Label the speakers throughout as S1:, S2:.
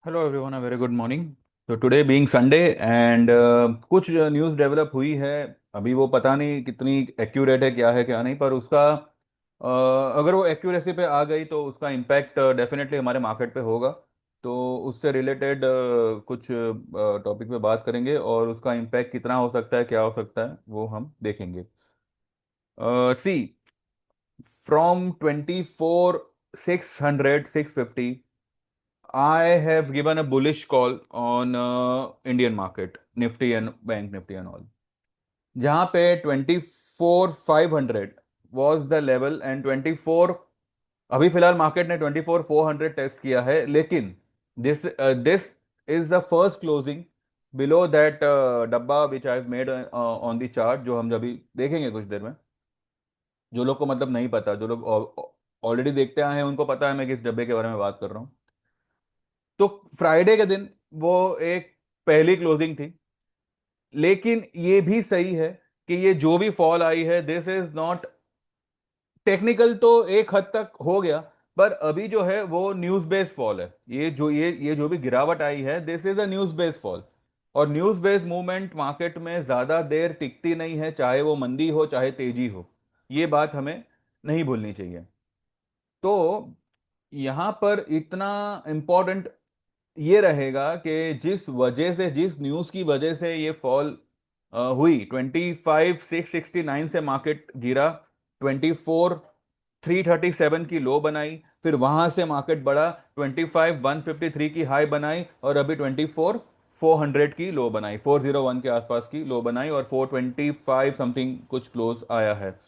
S1: Hello everyone, a very good morning. तो today being Sunday and कुछ news develop हुई है। अभी वो पता नहीं कितनी एक्यूरेट है, क्या है क्या नहीं, पर उसका अगर वो एक्यूरेसी पे आ गई तो उसका इम्पैक्ट डेफिनेटली हमारे मार्केट पे होगा। तो उससे रिलेटेड कुछ टॉपिक पे बात करेंगे और उसका इम्पैक्ट कितना हो सकता है, क्या हो सकता है, वो हम देखेंगे। सी, from 24,600 650 I have given a bullish call on Indian market, Nifty and Bank Nifty and all. जहां पे 24,500 was the level and 24, अभी फिलहाल मार्केट ने 24,400 टेस्ट किया है, लेकिन this is the first closing below that डब्बा which I have made on the chart, जो हम अभी देखेंगे कुछ देर में। जो लोग को मतलब नहीं पता, जो लोग ऑलरेडी देखते आए हैं, उनको पता है मैं किस डब्बे के बारे में बात कर रहा हूँ। तो फ्राइडे के दिन वो एक पहली क्लोजिंग थी, लेकिन ये भी सही है कि ये जो भी फॉल आई है, दिस इज नॉट टेक्निकल, तो एक हद तक हो गया, पर अभी जो है वो न्यूज बेस्ड फॉल है। ये जो भी गिरावट आई है, this is a news based fall. और न्यूज बेस्ड मूवमेंट मार्केट में ज्यादा देर टिकती नहीं है, चाहे वो मंदी हो चाहे तेजी हो। ये बात हमें नहीं भूलनी चाहिए। तो यहां पर इतना इंपॉर्टेंट ये रहेगा कि जिस वजह से, जिस न्यूज की वजह से ये फॉल हुई, 25,669 से मार्केट गिरा, 24,337 की लो बनाई, फिर वहां से मार्केट बढ़ा, 25,153 की हाई बनाई, और अभी 24,400 की लो बनाई, 401 के आसपास की लो बनाई, और 425 समथिंग कुछ क्लोज आया है।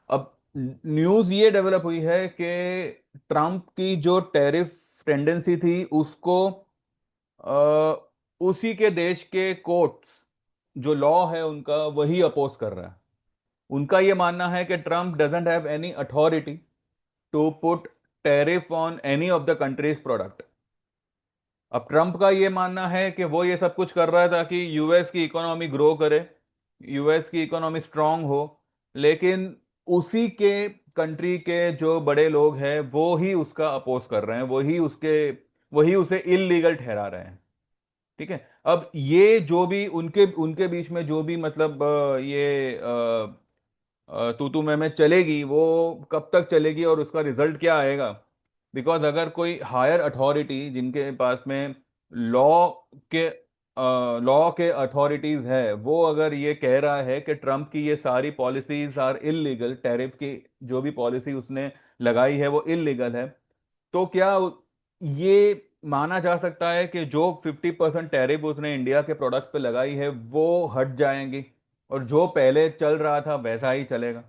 S1: अब न्यूज ये डेवलप हुई है कि ट्रंप की जो टैरिफ टेंडेंसी थी, उसको उसी के देश के कोर्ट्स, जो लॉ है उनका, वही अपोज कर रहा है। उनका ये मानना है कि Trump doesn't have any authority to put tariff on any of the countries product. अब ट्रंप का ये मानना है कि वो ये सब कुछ कर रहा है ताकि यूएस की इकोनॉमी ग्रो करे, यूएस की इकोनॉमी स्ट्रांग हो, लेकिन उसी के कंट्री के जो बड़े लोग हैं वो ही उसका अपोज कर रहे हैं, वही उसे इलीगल ठहरा रहे हैं। ठीक है। अब ये जो भी उनके उनके बीच में जो भी मतलब तू तू मैं चलेगी, वो कब तक चलेगी और उसका रिजल्ट क्या आएगा? बिकॉज अगर कोई हायर अथॉरिटी जिनके पास में लॉ के लॉ के अथॉरिटीज है, वो अगर ये कह रहा है कि ट्रम्प की ये सारी पॉलिसीज आर इलीगल, टैरिफ की जो भी पॉलिसी उसने लगाई है वो इलीगल है, तो क्या ये माना जा सकता है कि जो 50% टैरिफ उसने इंडिया के प्रोडक्ट्स पे लगाई है वो हट जाएंगी, और जो पहले चल रहा था वैसा ही चलेगा?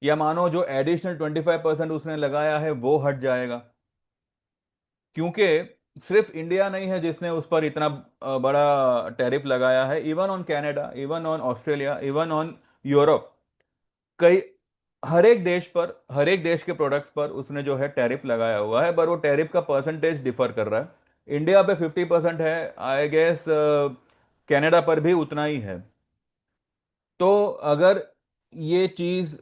S1: या मानो जो एडिशनल 25% उसने लगाया है वो हट जाएगा? क्योंकि सिर्फ इंडिया नहीं है जिसने उस पर इतना बड़ा टैरिफ लगाया है, even on Canada, even on Australia, even on Europe, कई हर एक देश पर, हर एक देश के प्रोडक्ट्स पर उसने जो है टैरिफ लगाया हुआ है, पर वो टैरिफ का परसेंटेज डिफर कर रहा है। इंडिया पे 50% है, आई गेस कनाडा पर भी उतना ही है। तो अगर ये चीज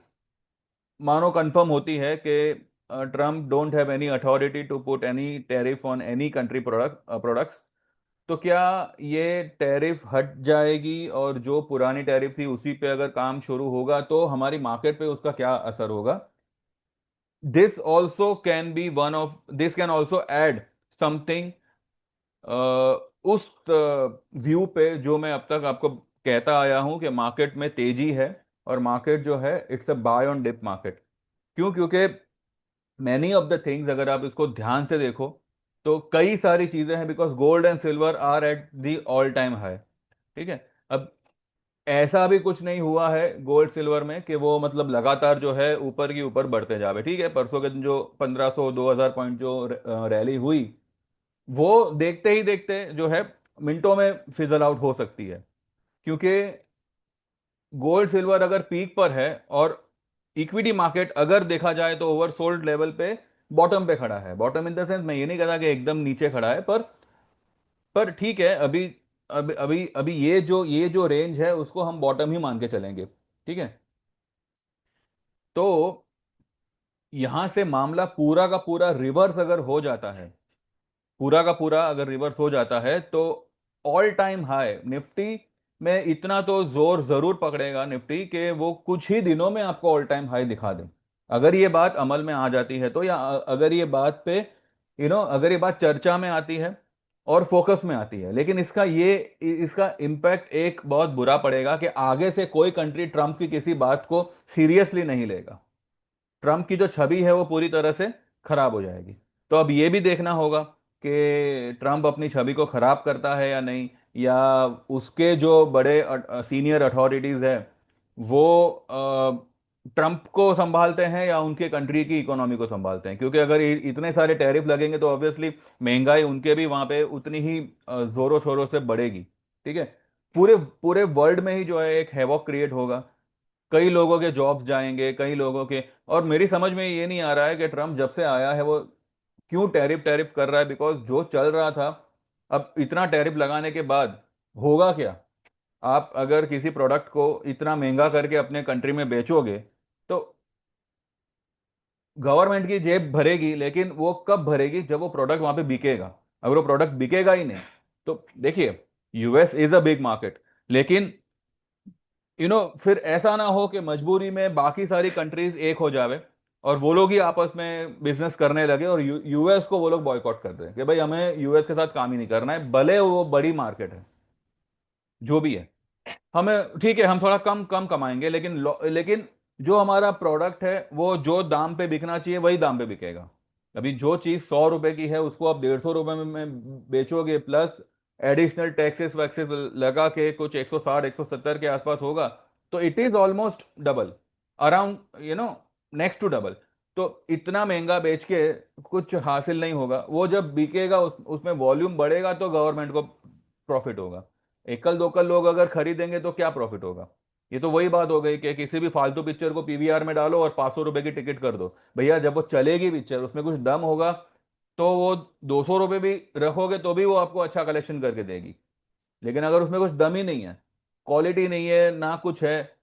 S1: मानो कंफर्म होती है कि Trump don't have any authority to put any tariff on any country products, तो क्या ये टैरिफ हट जाएगी और जो पुरानी टैरिफ थी उसी पे अगर काम शुरू होगा, तो हमारी मार्केट पे उसका क्या असर होगा? This also can be one of, this can also add something उस व्यू पे जो मैं अब तक आपको कहता आया हूं कि मार्केट में तेजी है, और मार्केट जो है it's a buy on dip market. क्यों? क्योंकि मैनी ऑफ द थिंग्स, अगर आप इसको ध्यान से देखो, तो कई सारी चीजें हैं, because gold and silver are at the all time high. ठीक है। अब ऐसा भी कुछ नहीं हुआ है गोल्ड सिल्वर में कि वो मतलब लगातार जो है ऊपर की ऊपर बढ़ते जावे। ठीक है, परसों के दिन जो 1500 2000 पॉइंट जो रैली हुई, वो देखते ही देखते जो है मिनटों में फिजल आउट हो सकती है। क्योंकि गोल्ड सिल्वर अगर पीक पर है, और इक्विटी मार्केट अगर देखा जाए तो ओवरसोल्ड लेवल पे, बॉटम पे खड़ा है। बॉटम इन द सेंस, मैं ये नहीं कहता कि एकदम नीचे खड़ा है, पर ठीक है, अभी अभी अभी अभी ये जो रेंज है उसको हम बॉटम ही मान के चलेंगे। ठीक है। तो यहां से मामला पूरा का पूरा रिवर्स अगर हो जाता है, पूरा का पूरा अगर रिवर्स हो जाता है, तो ऑल टाइम हाई निफ्टी में इतना तो जोर जरूर पकड़ेगा निफ्टी कि वो कुछ ही दिनों में आपको ऑल टाइम हाई दिखा दे। अगर ये बात अमल में आ जाती है तो, या अगर ये बात पे अगर ये बात चर्चा में आती है और फोकस में आती है। लेकिन इसका इम्पैक्ट एक बहुत बुरा पड़ेगा कि आगे से कोई कंट्री ट्रंप की किसी बात को सीरियसली नहीं लेगा। ट्रंप की जो छवि है वो पूरी तरह से खराब हो जाएगी। तो अब ये भी देखना होगा कि ट्रंप अपनी छवि को खराब करता है या नहीं, या उसके जो बड़े सीनियर अथॉरिटीज है वो ट्रंप को संभालते हैं या उनके कंट्री की इकोनॉमी को संभालते हैं। क्योंकि अगर इतने सारे टैरिफ लगेंगे तो ऑब्वियसली महंगाई उनके भी वहां पे उतनी ही जोरों शोरों से बढ़ेगी। ठीक है। पूरे पूरे वर्ल्ड में ही जो है एक हैवॉक क्रिएट होगा। कई लोगों के जॉब्स जाएंगे, कई लोगों के। और मेरी समझ में ये नहीं आ रहा है कि ट्रम्प जब से आया है वो क्यों टैरिफ टैरिफ कर रहा है, बिकॉज जो चल रहा था, अब इतना टैरिफ लगाने के बाद होगा क्या? आप अगर किसी प्रोडक्ट को इतना महंगा करके अपने कंट्री में बेचोगे तो गवर्नमेंट की जेब भरेगी, लेकिन वो कब भरेगी? जब वो प्रोडक्ट वहां पे बिकेगा। अगर वो प्रोडक्ट बिकेगा ही नहीं तो देखिए, US is a big market, लेकिन फिर ऐसा ना हो कि मजबूरी में बाकी सारी कंट्रीज एक हो जावे और वो लोग ही आपस में बिजनेस करने लगे और यूएस को वो लोग बॉयकॉट कर दें कि भाई हमें यूएस के साथ काम ही नहीं करना है, भले वो बड़ी मार्केट है, जो भी है। हमें ठीक है, हम थोड़ा कम कम कमाएंगे, लेकिन जो हमारा प्रोडक्ट है वो जो दाम पे बिकना चाहिए वही दाम पे बिकेगा। अभी जो चीज 100 रुपए की है उसको आप 150 रुपए में बेचोगे, प्लस एडिशनल टैक्सेस वैक्सेस लगा के कुछ 160 170 के आसपास होगा। तो it is almost double, around next to double. तो इतना महंगा बेच के कुछ हासिल नहीं होगा। वो जब बिकेगा उसमें वॉल्यूम बढ़ेगा तो गवर्नमेंट को प्रॉफिट होगा। एकल दोकल लोग अगर खरीदेंगे तो क्या प्रॉफिट होगा? ये तो वही बात हो गई कि किसी भी फालतू पिक्चर को पीवीआर में डालो और 500 रुपए की टिकट कर दो। भैया जब वो चलेगी पिक्चर, उसमें कुछ दम होगा, तो वो 200 रुपए भी रखोगे तो भी वो आपको अच्छा कलेक्शन करके देगी। लेकिन अगर उसमें कुछ दम ही नहीं है, क्वालिटी नहीं है ना कुछ है,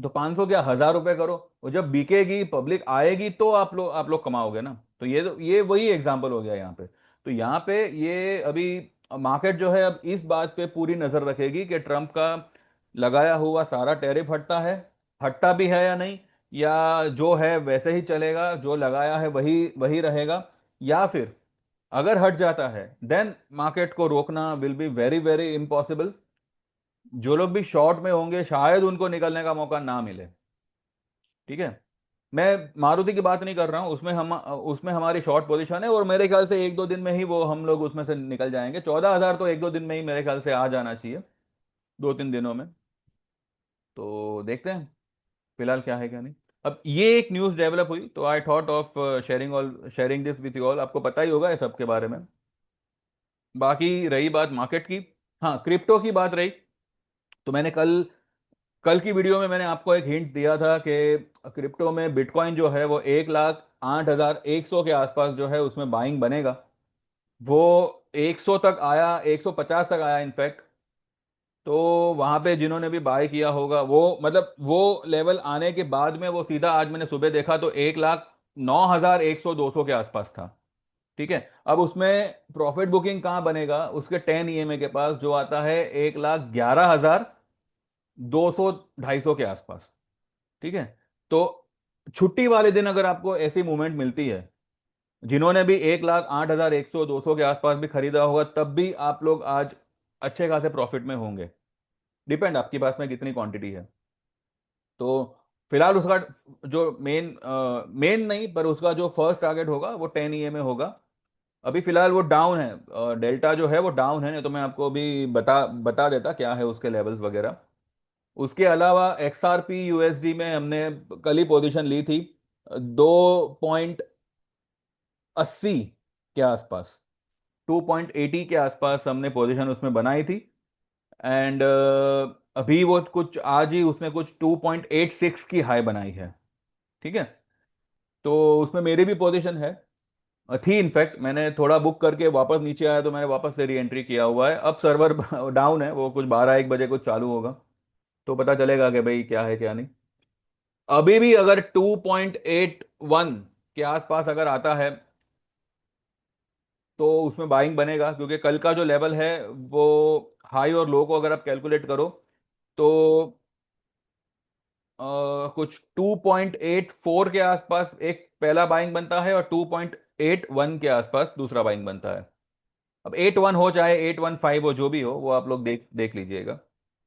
S1: तो 500 क्या 1000 रुपए करो। वो जब बिकेगी, पब्लिक आएगी, तो आप लोग कमाओगे ना। तो ये वही एग्जाम्पल हो गया यहाँ पे। तो यहाँ पे ये अभी मार्केट जो है अब इस बात पे पूरी नजर रखेगी कि ट्रम्प का लगाया हुआ सारा टैरिफ हटता है, हटता भी है या नहीं, या जो है वैसे ही चलेगा, जो लगाया है वही वही रहेगा, या फिर अगर हट जाता है देन मार्केट को रोकना will be very very impossible. जो लोग भी शॉर्ट में होंगे शायद उनको निकलने का मौका ना मिले। ठीक है। मैं मारुति की बात नहीं कर रहा हूं, उसमें हमारी शॉर्ट पोजीशन है और मेरे ख्याल से 1-2 दिन में ही वो हम लोग उसमें से निकल जाएंगे। 14,000 तो 1-2 दिन में ही मेरे ख्याल से आ जाना चाहिए, 2-3 दिनों में। तो देखते हैं फिलहाल क्या है क्या नहीं। अब ये एक न्यूज़ डेवलप हुई तो I thought of sharing this with you all. आपको पता ही होगा इस सब के बारे में। बाकी रही बात मार्केट की, हाँ क्रिप्टो की बात रही, तो मैंने कल कल की वीडियो में मैंने आपको एक हिंट दिया था कि क्रिप्टो में बिटकॉइन जो है वो 1,08,100 के आसपास जो है उसमें बाइंग बनेगा। वो 100 तक आया, 150 तक आया इनफैक्ट। तो वहां पे जिन्होंने भी बाय किया होगा, वो मतलब वो लेवल आने के बाद में वो सीधा आज मैंने सुबह देखा तो 1,09,100 200 के आसपास था। ठीक है। अब उसमें प्रॉफिट बुकिंग कहाँ बनेगा? उसके 10 ईएमए के पास जो आता है 1,11,200 250 के आसपास। ठीक है। तो छुट्टी वाले दिन अगर आपको ऐसी मूवमेंट मिलती है, जिन्होंने भी 1,08,100 200 के आसपास भी खरीदा होगा, तब भी आप लोग आज अच्छे खासे प्रॉफिट में होंगे। डिपेंड आपके पास में कितनी क्वांटिटी है। तो फिलहाल उसका जो मेन नहीं, पर उसका जो फर्स्ट टारगेट होगा वो 10 ईएमए होगा। अभी फिलहाल वो डाउन है, डेल्टा जो है वो डाउन है, नहीं तो मैं आपको अभी बता बता देता क्या है उसके लेवल्स वगैरह। उसके अलावा XRP USD में हमने कल ही पोजीशन ली थी 2.80 के आसपास, 2.80 के आसपास हमने पोजीशन उसमें बनाई थी। एंड अभी वो कुछ आज ही उसने कुछ 2.86 की हाई बनाई है। ठीक है। तो उसमें मेरी भी पोजीशन है, थी इनफैक्ट। मैंने थोड़ा बुक करके वापस नीचे आया तो मैंने वापस से री एंट्री किया हुआ है। अब सर्वर डाउन है, वो कुछ 12-1 बजे कुछ चालू होगा तो पता चलेगा कि भाई क्या है क्या नहीं। अभी भी अगर 2.81 के आसपास अगर आता है तो उसमें बाइंग बनेगा, क्योंकि कल का जो लेवल है वो हाई और लो को अगर आप कैलकुलेट करो तो कुछ 2.84 के आसपास एक पहला बाइंग बनता है और 2.81 के आसपास दूसरा बाइंग बनता है। अब 81 हो चाहे 815 हो, जो भी हो वो आप लोग देख देख लीजिएगा।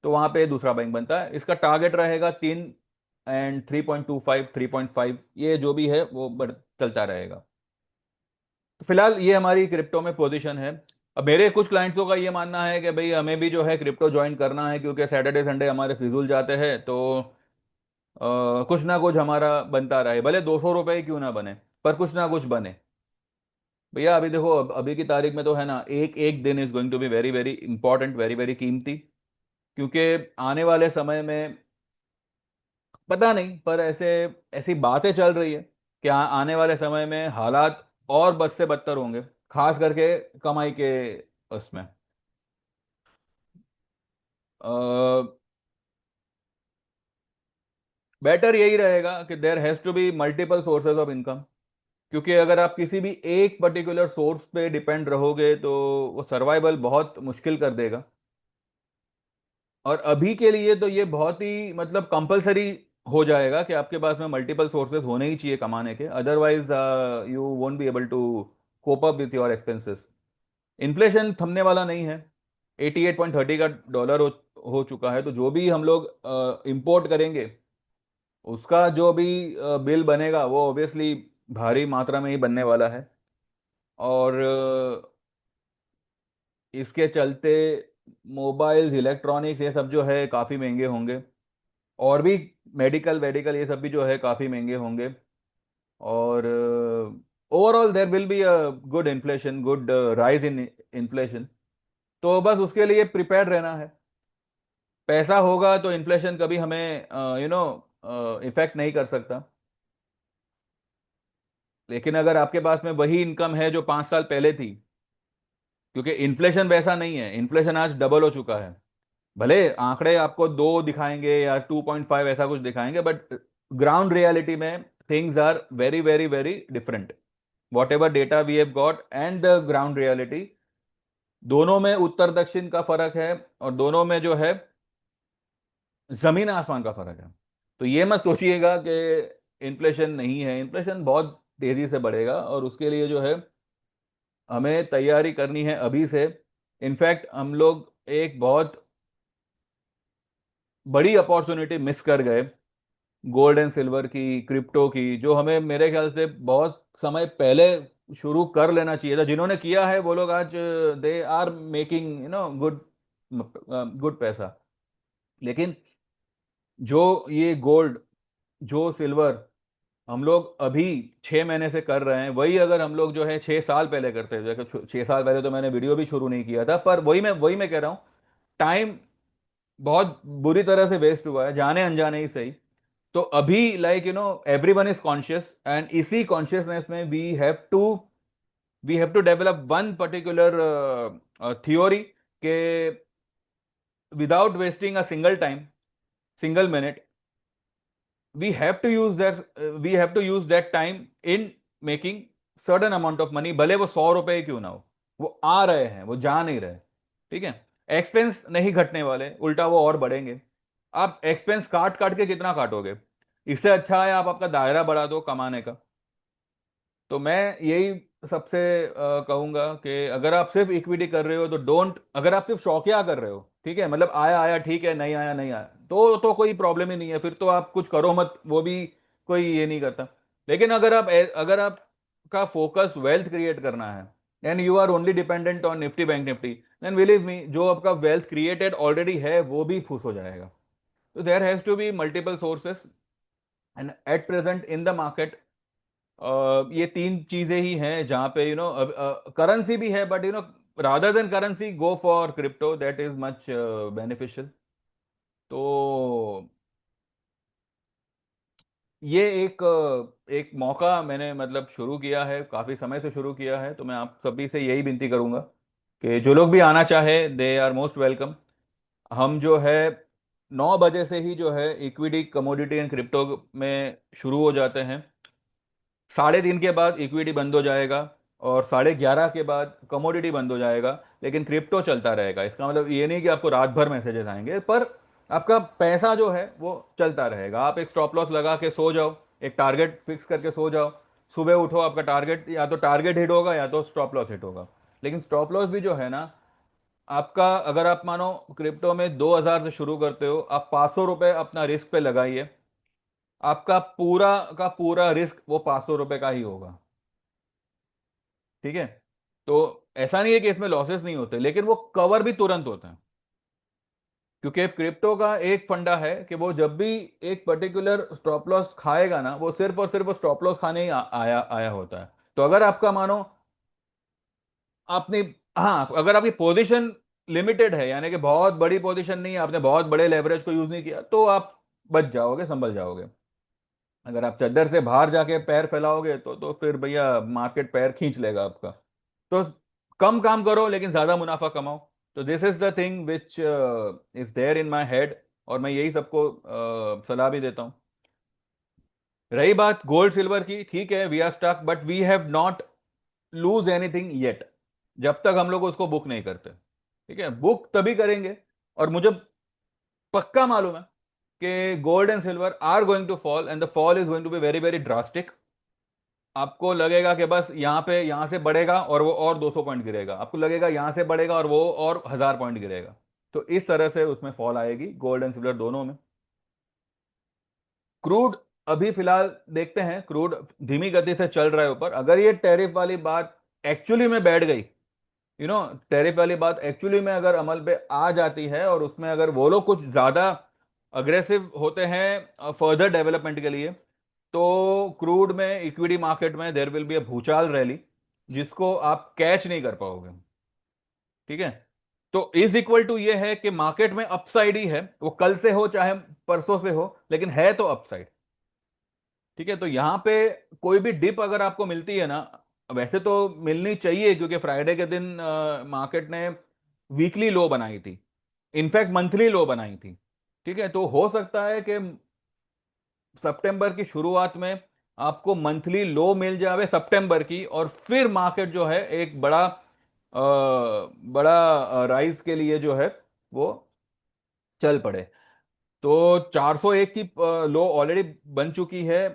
S1: तो वहां पे दूसरा बैंक बनता है, इसका टारगेट रहेगा 3 एंड 3.25 3.5, ये जो भी है वो बढ़ चलता रहेगा। तो फिलहाल ये हमारी क्रिप्टो में पोजीशन है। अब मेरे कुछ क्लाइंट्सों का ये मानना है कि भाई हमें भी जो है क्रिप्टो ज्वाइन करना है, क्योंकि सैटरडे संडे हमारे फिजूल जाते हैं, तो कुछ ना कुछ हमारा बनता रहे, भले 200 रुपए ही क्यों ना बने, पर कुछ ना कुछ बने। भैया अभी देखो, अभी की तारीख में तो है ना, एक एक दिन is going to be very very important, very very कीमती। क्योंकि आने वाले समय में पता नहीं, पर ऐसे ऐसी बातें चल रही है कि आने वाले समय में हालात और बद से बदतर होंगे, खास करके कमाई के उसमें। बेटर यही रहेगा कि there has to be multiple sources of income. क्योंकि अगर आप किसी भी एक पर्टिकुलर सोर्स पे डिपेंड रहोगे तो वो सर्वाइवल बहुत मुश्किल कर देगा। और अभी के लिए तो ये बहुत ही मतलब कंपलसरी हो जाएगा कि आपके पास में मल्टीपल सोर्सेज होने ही चाहिए कमाने के, otherwise you won't be able to cope up with your expenses. Inflation थमने वाला नहीं है, 88.30 का डॉलर हो चुका है, तो जो भी हम लोग इंपोर्ट करेंगे उसका जो भी बिल बनेगा वो ऑब्वियसली भारी मात्रा में ही बनने वाला है। और इसके चलते मोबाइल्स इलेक्ट्रॉनिक्स ये सब जो है काफ़ी महंगे होंगे, और भी मेडिकल वेडिकल ये सब भी जो है काफ़ी महंगे होंगे। और overall there will be a good inflation, good rise in inflation. तो बस उसके लिए प्रिपेयर रहना है। पैसा होगा तो इन्फ्लेशन कभी हमें इफेक्ट नहीं कर सकता। लेकिन अगर आपके पास में वही इनकम है जो 5 साल पहले थी, क्योंकि इन्फ्लेशन वैसा नहीं है, इन्फ्लेशन आज डबल हो चुका है। भले आंकड़े आपको 2 दिखाएंगे या 2.5 ऐसा कुछ दिखाएंगे, बट ग्राउंड रियलिटी में things are very very very different. Whatever data we have got and the ground reality, दोनों में उत्तर दक्षिण का फर्क है, और दोनों में जो है जमीन आसमान का फर्क है। तो ये मत सोचिएगा कि इन्फ्लेशन नहीं है, इन्फ्लेशन बहुत तेजी से बढ़ेगा, और उसके लिए जो है हमें तैयारी करनी है अभी से। इनफैक्ट हम लोग एक बहुत बड़ी अपॉर्चुनिटी मिस कर गए, गोल्ड एंड सिल्वर की, क्रिप्टो की, जो हमें मेरे ख्याल से बहुत समय पहले शुरू कर लेना चाहिए था। जिन्होंने किया है वो लोग आज they are making good good पैसा। लेकिन जो ये गोल्ड, जो सिल्वर हम लोग अभी 6 महीने से कर रहे हैं, वही अगर हम लोग जो है 6 साल पहले करते थे, देखो 6 साल पहले तो मैंने वीडियो भी शुरू नहीं किया था, पर वही मैं कह रहा हूँ, टाइम बहुत बुरी तरह से वेस्ट हुआ है, जाने अनजाने ही सही। तो अभी like everyone is conscious, and इसी कॉन्शियसनेस में we have to develop one particular theory के without wasting a single time, single minute, we have to use that time in making certain amount of money, भले वो 100 रुपए ही क्यों ना हो। वो आ रहे हैं, वो जा नहीं रहे। ठीक है, एक्सपेंस नहीं घटने वाले, उल्टा वो और बढ़ेंगे। आप एक्सपेंस काट काट के कितना काटोगे? इससे अच्छा है आप आपका दायरा बढ़ा दो कमाने का। तो मैं यही सबसे कहूंगा कि अगर आप सिर्फ इक्विटी कर रहे हो तो डोंट, अगर आप सिर्फ शौकिया कर रहे हो, ठीक है, मतलब आया आया ठीक है, नहीं आया नहीं आया, तो कोई प्रॉब्लम ही नहीं है, फिर तो आप कुछ करो मत, वो भी कोई ये नहीं करता। लेकिन अगर आपका फोकस वेल्थ क्रिएट करना है, and you are only dependent on Nifty bank Nifty, then believe me, जो आपका वेल्थ क्रिएटेड ऑलरेडी है वो भी फूस हो जाएगा। तो there has to be multiple sources, and at present in the market ये 3 चीजें ही हैं जहां पे करेंसी भी है, but rather than currency go for crypto, that is much beneficial. तो ये एक मौका मैंने मतलब शुरू किया है, काफी समय से शुरू किया है, तो मैं आप सभी से यही विनती करूंगा कि जो लोग भी आना चाहे दे आर मोस्ट वेलकम। हम जो है 9 बजे से ही जो है इक्विटी, कमोडिटी एंड क्रिप्टो में शुरू हो जाते हैं। 3:30 के बाद इक्विटी बंद हो जाएगा, और 11:30 के बाद कमोडिटी बंद हो जाएगा। लेकिन क्रिप्टो चलता रहेगा। इसका मतलब ये नहीं कि आपको रात भर मैसेजेस आएंगे, पर आपका पैसा जो है वो चलता रहेगा। आप एक स्टॉप लॉस लगा के सो जाओ, एक टारगेट फिक्स करके सो जाओ। सुबह उठो, आपका टारगेट, या तो टारगेट हिट होगा या तो स्टॉप लॉस हिट होगा। लेकिन स्टॉप लॉस भी जो है ना, आपका, अगर आप मानो क्रिप्टो में 2,000 से शुरू करते हो, आप 500 रुपए अपना रिस्क पे लगाइए, आपका पूरा का पूरा रिस्क वो 500 रुपए का ही होगा। ठीक है। तो ऐसा नहीं है कि इसमें लॉसेस नहीं होते, लेकिन वो कवर भी तुरंत होते हैं। क्योंकि क्रिप्टो का एक फंडा है कि वो जब भी एक पर्टिकुलर स्टॉप लॉस खाएगा ना, वो सिर्फ और सिर्फ वो स्टॉप लॉस खाने ही आया आया होता है। तो अगर आपका मानो आपने, हाँ, अगर आपकी पोजीशन लिमिटेड है, यानी कि बहुत बड़ी पोजीशन नहीं है, आपने बहुत बड़े लेवरेज को यूज नहीं किया, तो आप बच जाओगे, संभल जाओगे। अगर आप चद्दर से बाहर जाके पैर फैलाओगे तो फिर भैया मार्केट पैर खींच लेगा आपका। तो कम काम करो लेकिन ज्यादा मुनाफा कमाओ। तो this is the thing which is there in my head, और मैं यही सबको सलाह भी देता हूं। रही बात गोल्ड सिल्वर की, ठीक है, we are stuck, but we have not lose anything yet, जब तक हम लोग उसको बुक नहीं करते। ठीक है, बुक तभी करेंगे। और मुझे पक्का मालूम है कि gold and silver are going to fall, and the fall is going to be very very drastic. आपको लगेगा कि बस यहाँ पे, यहाँ से बढ़ेगा और वो और 200 पॉइंट गिरेगा, आपको लगेगा यहाँ से बढ़ेगा और वो और 1,000 पॉइंट गिरेगा। तो इस तरह से उसमें फॉल आएगी, गोल्ड एंड सिल्वर दोनों में। क्रूड, अभी फिलहाल देखते हैं, क्रूड धीमी गति से चल रहा है ऊपर। अगर ये टैरिफ वाली बात एक्चुअली में बैठ गई, टैरिफ वाली बात एक्चुअली में अगर अमल पे आ जाती है, और उसमें अगर वो लोग कुछ ज्यादा अग्रेसिव होते हैं फर्दर डेवलपमेंट के लिए, तो क्रूड में, इक्विटी मार्केट में देयर विल बी अ भूचाल रैली, जिसको आप कैच नहीं कर पाओगे। ठीक है। तो इज इक्वल टू ये है कि मार्केट में अपसाइड ही है, वो कल से हो चाहे परसों से हो, लेकिन है तो अपसाइड। ठीक है। तो यहां पे कोई भी डिप अगर आपको मिलती है ना, वैसे तो मिलनी चाहिए, क्योंकि फ्राइडे के दिन मार्केट ने वीकली लो बनाई थी, इनफैक्ट मंथली लो बनाई थी। ठीक है। तो हो सकता है कि सितंबर की शुरुआत में आपको मंथली लो मिल जावे सितंबर की, और फिर मार्केट जो है एक बड़ा राइज के लिए जो है वो चल पड़े। तो 401 की लो ऑलरेडी बन चुकी है।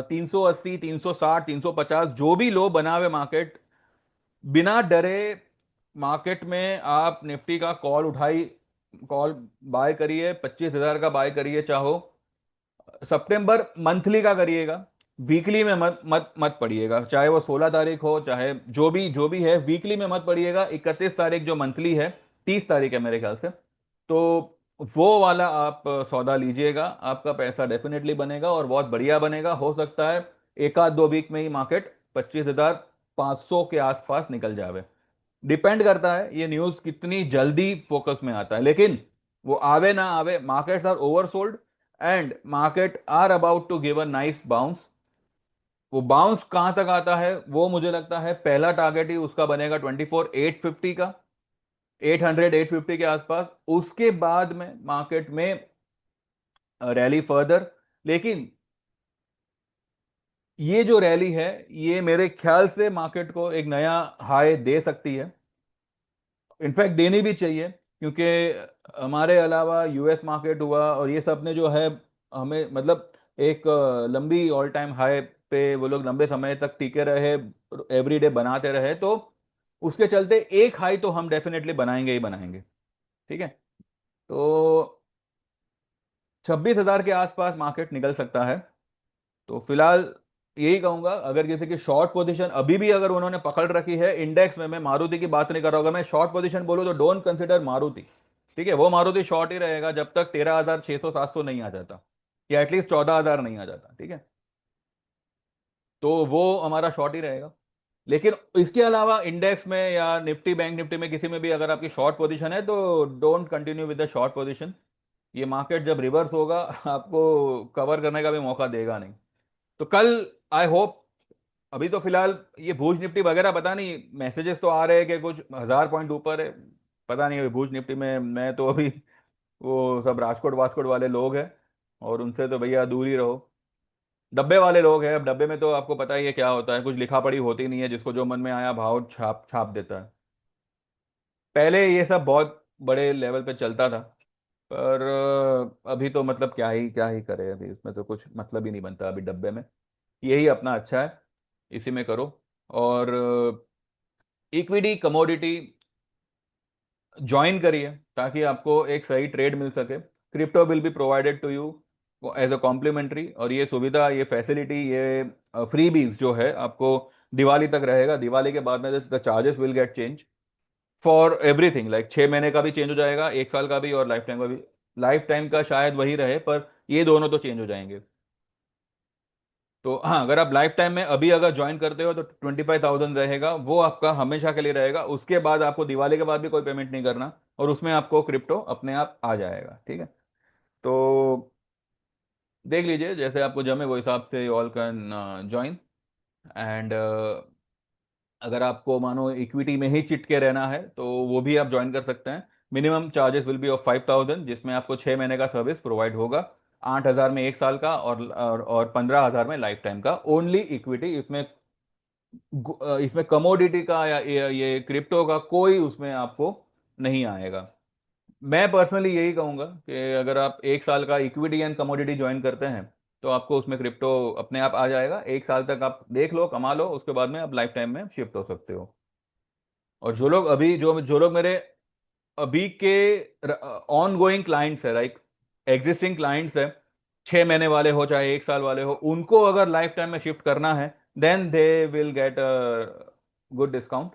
S1: 380, 360, 350 जो भी लो बना हुए मार्केट, बिना डरे मार्केट में आप निफ्टी का कॉल उठाई, कॉल बाय करिए, 25,000 का बाय करिए। चाहो सितंबर मंथली का करिएगा, वीकली में मत मत मत पड़िएगा। चाहे वो 16 तारीख हो, चाहे जो भी है, वीकली में मत पड़िएगा। 31 तारीख जो मंथली है, 30 तारीख है मेरे ख्याल से, तो वो वाला आप सौदा लीजिएगा। आपका पैसा डेफिनेटली बनेगा, और बहुत बढ़िया बनेगा। हो सकता है एक आध दो वीक में ही मार्केट 25,500 के आसपास निकल जावे। डिपेंड करता है ये न्यूज कितनी जल्दी फोकस में आता है। लेकिन वो आवे ना आवे, markets are oversold, and market are about to give a nice bounce. वो बाउंस कहां तक आता है, वो मुझे लगता है पहला टारगेट ही उसका बनेगा 24,850 का, 800, 850 के आसपास। उसके बाद में मार्केट में रैली फर्दर। लेकिन ये जो रैली है, ये मेरे ख्याल से मार्केट को एक नया हाई दे सकती है, इनफैक्ट देनी भी चाहिए। क्योंकि हमारे अलावा यूएस मार्केट हुआ, और ये सब ने जो है हमें, मतलब एक लंबी ऑल टाइम हाई पे वो लोग लंबे समय तक टिके रहे, एवरीडे बनाते रहे। तो उसके चलते एक हाई तो हम डेफिनेटली बनाएंगे ही बनाएंगे। ठीक है। तो 26,000 के आसपास मार्केट निकल सकता है। तो फिलहाल यही कहूंगा, अगर किसी की शॉर्ट पोजीशन अभी भी अगर उन्होंने पकड़ रखी है इंडेक्स में, मैं मारुति की बात नहीं कर रहा हूं, अगर मैं शॉर्ट पोजीशन बोलूं तो डोंट कंसिडर मारुति। ठीक है, वो मारुति शॉर्ट ही रहेगा जब तक 13,600 700 नहीं आ जाता, या एटलीस्ट 14,000 नहीं आ जाता। ठीक है। तो वो हमारा शॉर्ट ही रहेगा। लेकिन इसके अलावा इंडेक्स में या निफ्टी, बैंक निफ्टी में, किसी में भी अगर आपकी शॉर्ट पोजीशन है, तो don't continue with the short position. ये मार्केट जब रिवर्स होगा आपको कवर करने का भी मौका देगा नहीं। तो कल, आई होप, अभी तो फिलहाल ये भूज निफ्टी वगैरह पता नहीं, मैसेजेस तो आ रहे हैं कि कुछ 1,000 पॉइंट ऊपर है। पता नहीं अभी भूज निफ्टी में, मैं तो अभी वो सब राजकोट वास्कोट वाले लोग हैं, और उनसे तो भैया दूर ही रहो। डब्बे वाले लोग हैं। अब डब्बे में तो आपको पता ही है क्या होता है, कुछ लिखा पढ़ी होती नहीं है, जिसको जो मन में आया भाव छाप छाप देता है। पहले ये सब बहुत बड़े लेवल पे चलता था, पर अभी तो मतलब क्या ही करे, अभी इसमें तो कुछ मतलब ही नहीं बनता अभी डब्बे में। यही अपना अच्छा है, इसी में करो। और इक्विटी कमोडिटी ज्वाइन करिए, ताकि आपको एक सही ट्रेड मिल सके। Crypto will be provided to you as a complimentary, और ये सुविधा, ये फैसिलिटी, ये फ्रीबीज जो है आपको दिवाली तक रहेगा। दिवाली के बाद में the charges will get change for everything, like 6 महीने का भी चेंज हो जाएगा, 1 साल का भी, और लाइफ टाइम का भी। लाइफ टाइम का शायद वही रहे, पर ये दोनों तो चेंज हो जाएंगे। तो हाँ, अगर आप लाइफ टाइम में अभी अगर ज्वाइन करते हो तो 25,000 रहेगा, वो आपका हमेशा के लिए रहेगा। उसके बाद आपको दिवाली के बाद भी कोई पेमेंट नहीं करना, और उसमें आपको क्रिप्टो अपने आप आ जाएगा, ठीक है। तो देख लीजिए, जैसे आपको जमे वो हिसाब से ऑल कैन ज्वाइन। एंड अगर आपको मानो इक्विटी में ही चिट के रहना है तो वो भी आप ज्वाइन कर सकते हैं। Minimum charges will be of 5,000, जिसमें आपको 6 महीने का सर्विस प्रोवाइड होगा। 8,000 में 1 साल का, और 15,000 में लाइफ टाइम का, ओनली इक्विटी। इसमें इसमें कमोडिटी का या ये क्रिप्टो का कोई उसमें आपको नहीं आएगा। मैं पर्सनली यही कहूंगा कि अगर आप 1 साल का इक्विटी एंड कमोडिटी ज्वाइन करते हैं तो आपको उसमें क्रिप्टो अपने आप आ जाएगा। 1 साल तक आप देख लो, कमा लो, उसके बाद में आप लाइफ टाइम में शिफ्ट हो सकते हो। और जो लोग अभी जो लोग मेरे अभी के ऑन गोइंग क्लाइंट्स है, लाइक एग्जिस्टिंग क्लाइंट्स है, 6 महीने वाले हो चाहे 1 साल वाले हो, उनको अगर लाइफ टाइम में शिफ्ट करना है, then they will get good discount,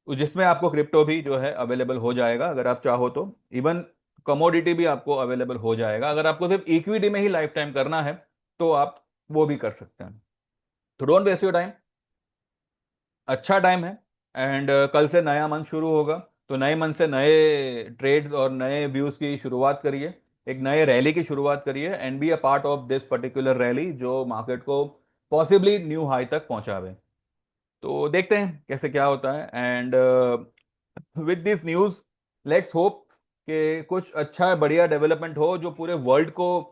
S1: जिसमें आपको क्रिप्टो भी जो है अवेलेबल हो जाएगा अगर आप चाहो तो। इवन कमोडिटी भी आपको अवेलेबल हो जाएगा। अगर आपको सिर्फ इक्विटी में ही लाइफ टाइम करना है तो आप वो भी कर सकते हैं। तो डोंट वेस्ट योर टाइम, अच्छा टाइम है। एंड कल से नया मंथ शुरू होगा, तो नए मंथ से नए ट्रेड्स और नए व्यूज की शुरुआत करिए। एक नए रैली की शुरुआत करिए, and be a part of this particular rally जो मार्केट को पॉसिबली न्यू हाई तक पहुंचावे। तो देखते हैं कैसे क्या होता है। And with this news, let's hope कि कुछ अच्छा बढ़िया डेवलपमेंट हो जो पूरे वर्ल्ड को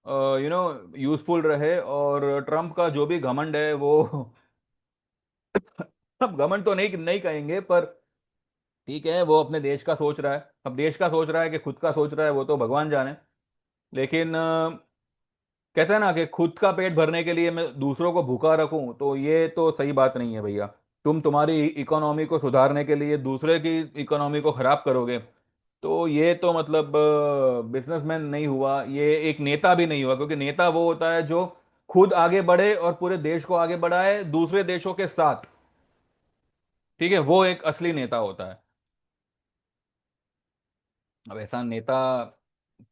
S1: यूजफुल रहे, और ट्रम्प का जो भी घमंड है वो अब घमंड तो नहीं नहीं कहेंगे, पर ठीक है, वो अपने देश का सोच रहा है। अब देश का सोच रहा है कि खुद का सोच रहा है, वो तो भगवान जाने। लेकिन कहते हैं ना कि खुद का पेट भरने के लिए मैं दूसरों को भूखा रखूं, तो ये तो सही बात नहीं है भैया। तुम्हारी इकोनॉमी को सुधारने के लिए दूसरे की इकोनॉमी को खराब करोगे, तो ये तो मतलब बिजनेसमैन नहीं हुआ, ये एक नेता भी नहीं हुआ। क्योंकि नेता वो होता है जो खुद आगे बढ़े और पूरे देश को आगे बढ़ाए दूसरे देशों के साथ, ठीक है, वो एक असली नेता होता है। अब ऐसा नेता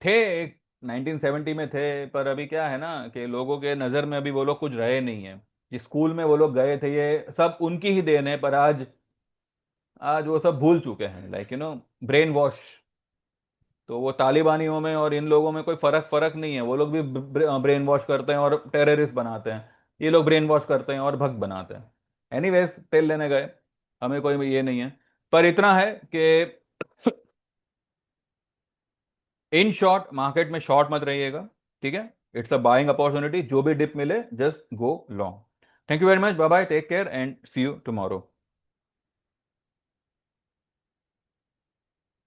S1: थे एक 1970 में थे, पर अभी क्या है ना कि लोगों के नज़र में अभी वो लोग कुछ रहे नहीं है। जिस स्कूल में वो लोग गए थे, ये सब उनकी ही देन है, पर आज आज वो सब भूल चुके हैं, लाइक ब्रेन वॉश। तो वो तालिबानियों में और इन लोगों में कोई फर्क नहीं है। वो लोग भी ब्रेन वॉश करते हैं और टेररिस्ट बनाते हैं, ये लोग ब्रेन वॉश करते हैं और भक्त बनाते हैं। एनीवेज, तेल लेने गए, हमें कोई ये नहीं है। पर इतना है कि इन शॉर्ट, मार्केट में शॉर्ट मत रहिएगा, ठीक है। इट्स अ बाइंग अपॉर्चुनिटी, जो भी डिप मिले just go long. Thank you very much, bye bye, take care and see you tomorrow.